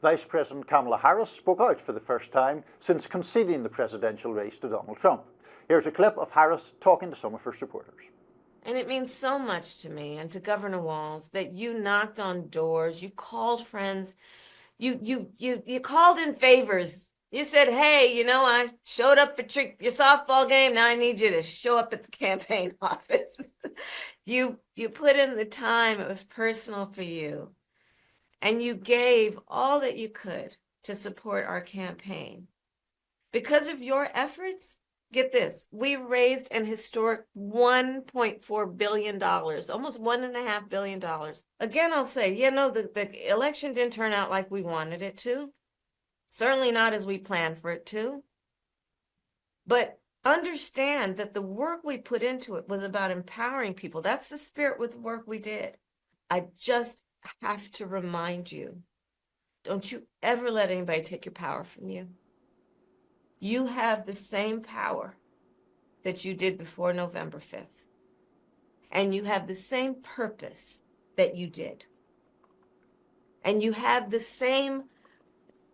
Vice President Kamala Harris spoke out for the first time since conceding the presidential race to Donald Trump. Here's a clip of Harris talking to some of her supporters. And it means so much to me and to Governor Walz that you knocked on doors, you called friends, you called in favors. You said, hey, you know, I showed up at your softball game. Now I need you to show up at the campaign office. You put in the time. It was personal for you. And you gave all that you could to support our campaign. Because of your efforts, get this, we raised an historic $1.4 billion, almost $1.5 billion. Again, I'll say, you know, the election didn't turn out like we wanted it to. Certainly not as we planned for it to. But understand that the work we put into it was about empowering people. That's the spirit with the work we did. I just have to remind you, don't you ever let anybody take your power from you. You have the same power that you did before November 5th. And you have the same purpose that you did. And you have the same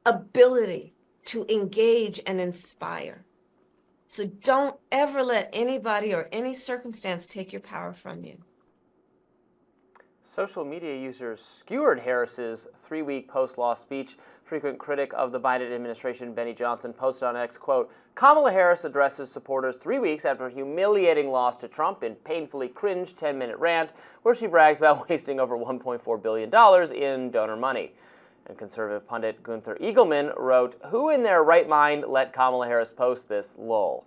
ability to engage and inspire. So don't ever let anybody or any circumstance take your power from you. Social media users skewered Harris's 3-week post-law speech. Frequent critic of the Biden administration, Benny Johnson, posted on X, quote, Kamala Harris addresses supporters 3 weeks after a humiliating loss to Trump in painfully cringe 10-minute rant where she brags about wasting over $1.4 billion in donor money. And conservative pundit Gunther Eagleman wrote, who in their right mind let Kamala Harris post this? Lol.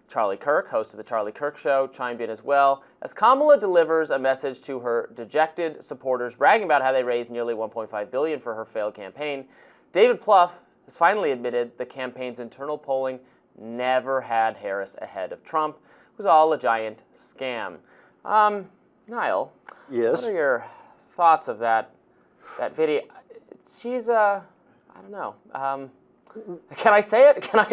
Charlie Kirk, host of The Charlie Kirk Show, chimed in as well, as Kamala delivers a message to her dejected supporters, bragging about how they raised nearly $1.5 billion for her failed campaign. David Plouffe has finally admitted the campaign's internal polling never had Harris ahead of Trump. It was all a giant scam. Niall, yes. What are your thoughts of that video? She's I don't know. Can I say it? Can I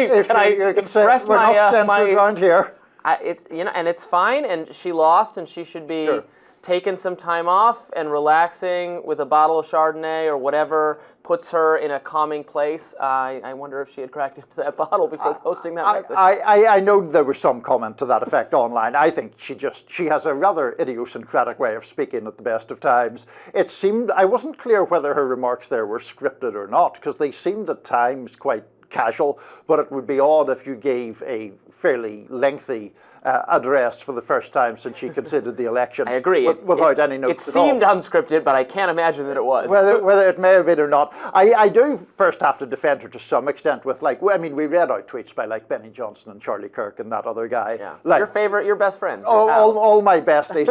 express we're my not censored around here. It's, you know, and it's fine. And she lost, and she should be sure. taking some time off and relaxing with a bottle of Chardonnay or whatever puts her in a calming place. I wonder if she had cracked into that bottle before posting that message. I know there was some comment to that effect online. I think she has a rather idiosyncratic way of speaking at the best of times. It seemed, I wasn't clear whether her remarks there were scripted or not, because they seemed at times quite casual, but it would be odd if you gave a fairly lengthy address for the first time since she considered the election. I agree. Without any notes at all. It seemed unscripted, but I can't imagine that it was. Whether it may have been or not. I do first have to defend her to some extent with, like, I mean, we read out tweets by, like, Benny Johnson and Charlie Kirk and that other guy. Yeah. Like, your best friends. All my besties.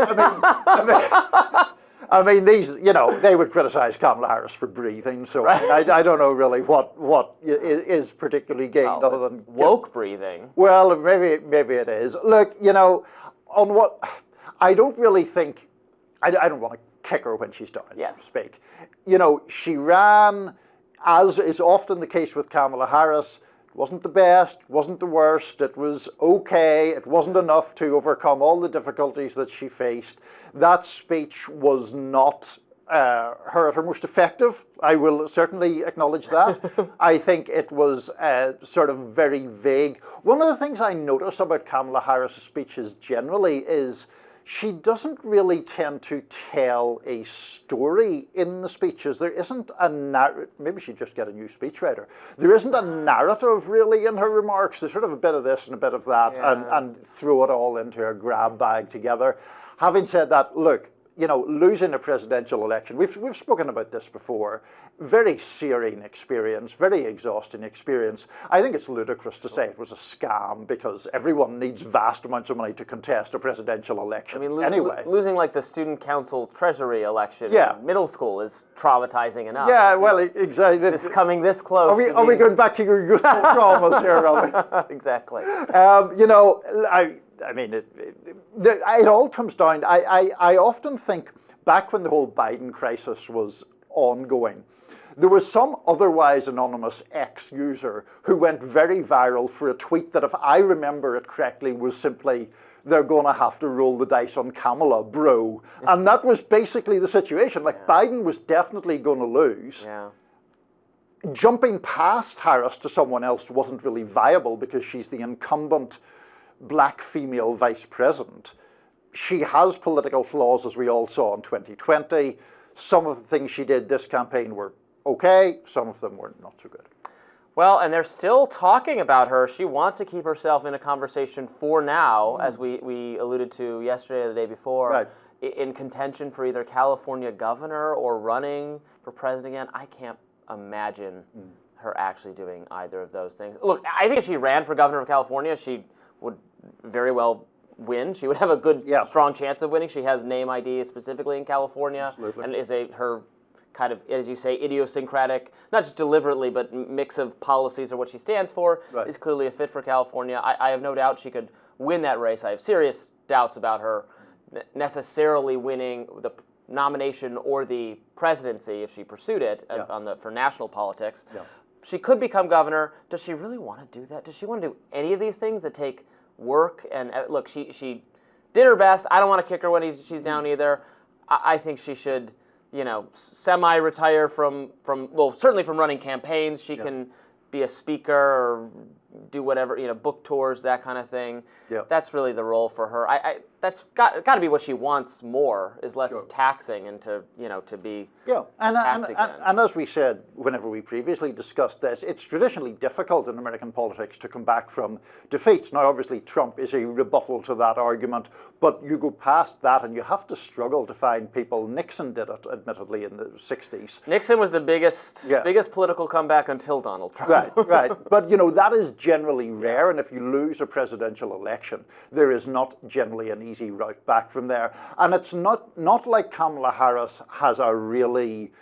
I mean, these, you know, they would criticize Kamala Harris for breathing, so right. I don't know really what is particularly gained other than woke breathing. Well, maybe it is. Look, you know, on what I don't really think, I don't want to kick her when she's done, so to speak. You know, she ran, as is often the case with Kamala Harris. Wasn't the best, wasn't the worst, it was okay, it wasn't enough to overcome all the difficulties that she faced. That speech was not her at her most effective. I will certainly acknowledge that. I think it was sort of very vague. One of the things I notice about Kamala Harris' speeches generally is she doesn't really tend to tell a story in the speeches. There isn't a narrative. Maybe she'd just get a new speechwriter. There isn't a narrative really in her remarks. There's sort of a bit of this and a bit of that, and throw it all into a grab bag together. Having said that, look, you know, losing a presidential election, we've spoken about this before, very searing experience, very exhausting experience. I think it's ludicrous to say it was a scam because everyone needs vast amounts of money to contest a presidential election. I mean, anyway. Losing like the student council treasury election in middle school is traumatizing enough. Yeah, exactly. It's coming this close. Are we going back to your youthful traumas here, Robby? Exactly. You know, I mean, it all comes down, I often think, back when the whole Biden crisis was ongoing, there was some otherwise anonymous ex-user who went very viral for a tweet that, if I remember it correctly, was simply, they're going to have to roll the dice on Kamala, bro. And that was basically the situation. Like, Biden was definitely going to lose. Yeah. jumping past Harris to someone else wasn't really viable because she's the incumbent black female vice president. She has political flaws, as we all saw in 2020. Some of the things she did this campaign were okay, some of them were not so good. Well, and they're still talking about her. She wants to keep herself in a conversation for now, as we alluded to yesterday or the day before, right, in contention for either California governor or running for president again. I can't imagine her actually doing either of those things. Look, I think if she ran for governor of California, she would very well win. She would have a good, strong chance of winning. She has name ID specifically in California, and is her kind of, as you say, idiosyncratic, not just deliberately, but mix of policies or what she stands for, is clearly a fit for California. I have no doubt she could win that race. I have serious doubts about her necessarily winning the nomination or the presidency if she pursued it for national politics. She could become governor. Does she really want to do that? Does she want to do any of these things that take work? And look, she did her best. I don't want to kick her when she's down either. I think she should, semi-retire from certainly from running campaigns. She can be a speaker or do whatever, book tours, that kind of thing. That's really the role for her. That's got to be what she wants more, is less taxing and to be attacked again. And as we said whenever we previously discussed this, it's traditionally difficult in American politics to come back from defeat. Now, obviously, Trump is a rebuttal to that argument, but you go past that and you have to struggle to find people. Nixon did it, admittedly, in the 60s. Nixon was the biggest political comeback until Donald Trump. Right. But, that is generally rare, and if you lose a presidential election, there is not generally an easy route back from there. And it's not like Kamala Harris has a really,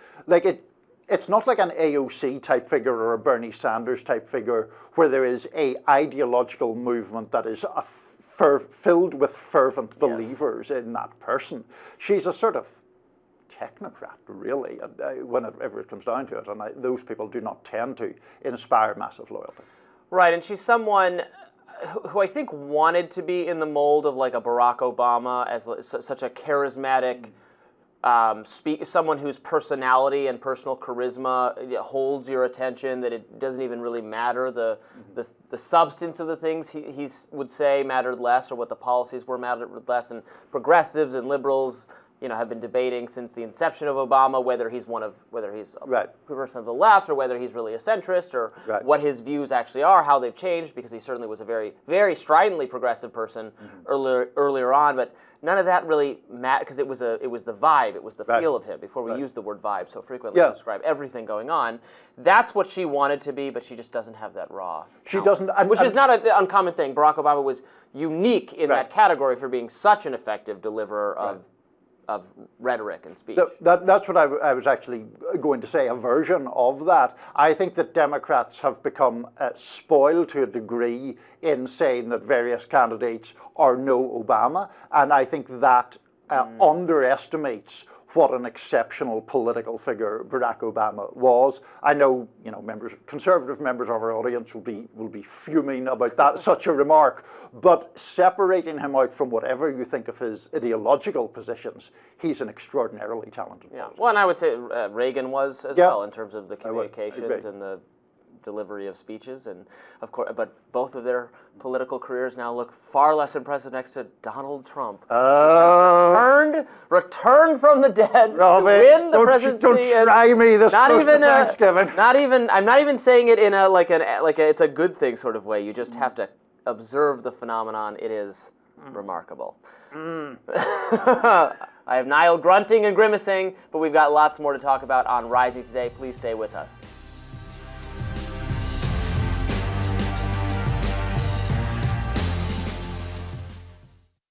it's not like an AOC type figure or a Bernie Sanders type figure where there is a ideological movement that is filled with fervent believers in that person. She's a sort of technocrat, really, whenever it comes down to it, and those people do not tend to inspire massive loyalty. Right, and she's someone who I think wanted to be in the mold of like a Barack Obama, as such a charismatic someone whose personality and personal charisma holds your attention, that it doesn't even really matter the substance of the things he would say mattered less, or what the policies were mattered less. And progressives and liberals have been debating since the inception of Obama whether he's a person of the left or whether he's really a centrist, or what his views actually are, how they've changed, because he certainly was a very, very stridently progressive person earlier on. But none of that really mattered, because it was the vibe, it was the feel of him, before we used the word vibe so frequently to describe everything going on. That's what she wanted to be, but she just doesn't have that raw talent, doesn't, which is not an uncommon thing. Barack Obama was unique in that category for being such an effective deliverer of rhetoric and speech. That's what I was actually going to say, a version of that. I think that Democrats have become spoiled to a degree in saying that various candidates are no Obama, and I think that underestimates what an exceptional political figure Barack Obama was. I know, conservative members of our audience will be fuming about that such a remark, but separating him out from whatever you think of his ideological positions, he's an extraordinarily talented politician. Well, and I would say Reagan was as well, in terms of the communications and the delivery of speeches, and of course, but both of their political careers now look far less impressive next to Donald Trump, returned from the dead, Robby, to win the presidency. Don't try me this close to Thanksgiving. I'm not even saying it in a it's a good thing sort of way. You just have to observe the phenomenon. It is remarkable. I have Niall grunting and grimacing, but we've got lots more to talk about on Rising today. Please stay with us.